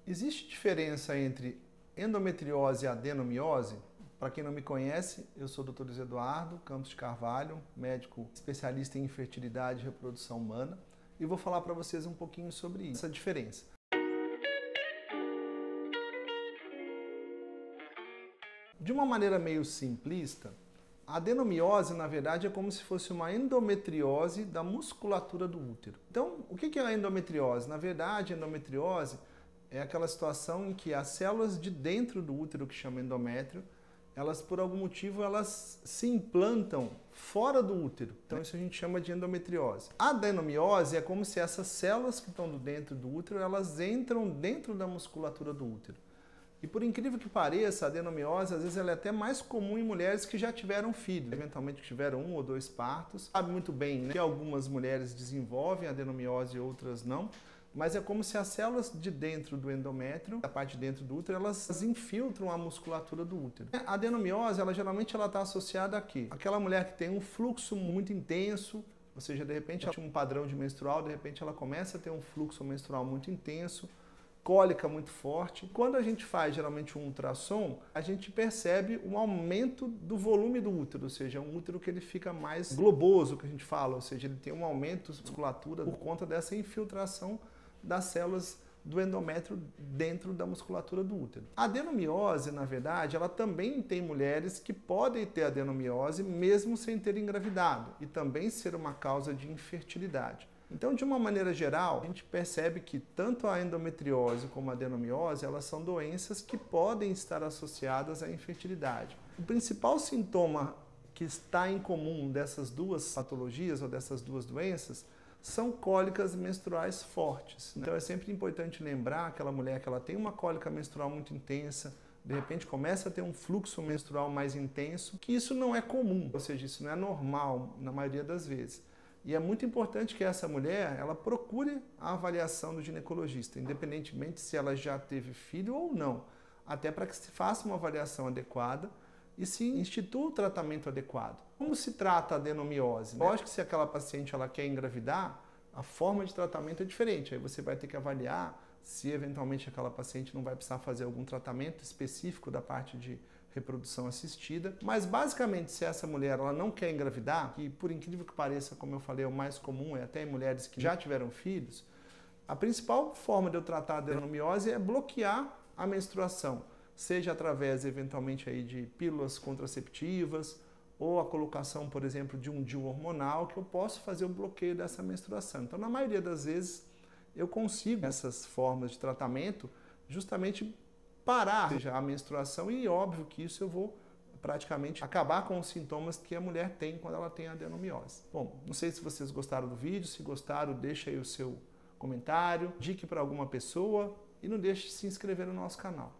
Existe diferença entre endometriose e adenomiose? Para quem não me conhece, eu sou o Dr. Luiz Eduardo Campos de Carvalho, médico especialista em infertilidade e reprodução humana, e vou falar para vocês um pouquinho sobre essa diferença. De uma maneira meio simplista, a adenomiose, na verdade, é como se fosse uma endometriose da musculatura do útero. Então, o que é a endometriose? Na verdade, a endometriose é aquela situação em que as células de dentro do útero, que chama endométrio, elas, por algum motivo, elas se implantam fora do útero. Então, isso a gente chama de endometriose. A adenomiose é como se essas células que estão dentro do útero, elas entram dentro da musculatura do útero. E por incrível que pareça, a adenomiose, às vezes, ela é até mais comum em mulheres que já tiveram filhos, eventualmente que tiveram 1 ou 2 partos. Sabe muito bem, né, que algumas mulheres desenvolvem adenomiose e outras não, mas é como se as células de dentro do endométrio, da parte de dentro do útero, elas infiltram a musculatura do útero. A adenomiose, geralmente ela está associada a quê? Aquela mulher que tem um fluxo muito intenso, ou seja, de repente ela tinha um padrão de menstrual, de repente ela começa a ter um fluxo menstrual muito intenso, cólica muito forte. Quando a gente faz geralmente um ultrassom, a gente percebe um aumento do volume do útero, ou seja, um útero que ele fica mais globoso, que a gente fala, ou seja, ele tem um aumento da musculatura por conta dessa infiltração das células do endométrio dentro da musculatura do útero. A adenomiose, na verdade, ela também tem mulheres que podem ter adenomiose mesmo sem ter engravidado e também ser uma causa de infertilidade. Então, de uma maneira geral, a gente percebe que tanto a endometriose como a adenomiose, elas são doenças que podem estar associadas à infertilidade. O principal sintoma que está em comum dessas duas patologias ou dessas duas doenças são cólicas menstruais fortes. Então é sempre importante lembrar aquela mulher que ela tem uma cólica menstrual muito intensa, de repente começa a ter um fluxo menstrual mais intenso, que isso não é comum, ou seja, isso não é normal na maioria das vezes. E é muito importante que essa mulher, ela procure a avaliação do ginecologista, independentemente se ela já teve filho ou não, até para que se faça uma avaliação adequada e se institua o tratamento adequado. Como se trata a adenomiose? Lógico que se aquela paciente ela quer engravidar, a forma de tratamento é diferente. Aí você vai ter que avaliar se eventualmente aquela paciente não vai precisar fazer algum tratamento específico da parte de reprodução assistida. Mas basicamente, se essa mulher ela não quer engravidar, que por incrível que pareça, como eu falei, é o mais comum, é até em mulheres que já tiveram filhos, a principal forma de eu tratar a adenomiose é bloquear a menstruação, seja através, eventualmente, aí, de pílulas contraceptivas ou a colocação, por exemplo, de um DIU hormonal, que eu posso fazer o bloqueio dessa menstruação. Então, na maioria das vezes, eu consigo essas formas de tratamento justamente parar, ou seja, a menstruação, e óbvio que isso eu vou praticamente acabar com os sintomas que a mulher tem quando ela tem adenomiose. Bom, não sei se vocês gostaram do vídeo, se gostaram, deixa aí o seu comentário, indique para alguma pessoa e não deixe de se inscrever no nosso canal.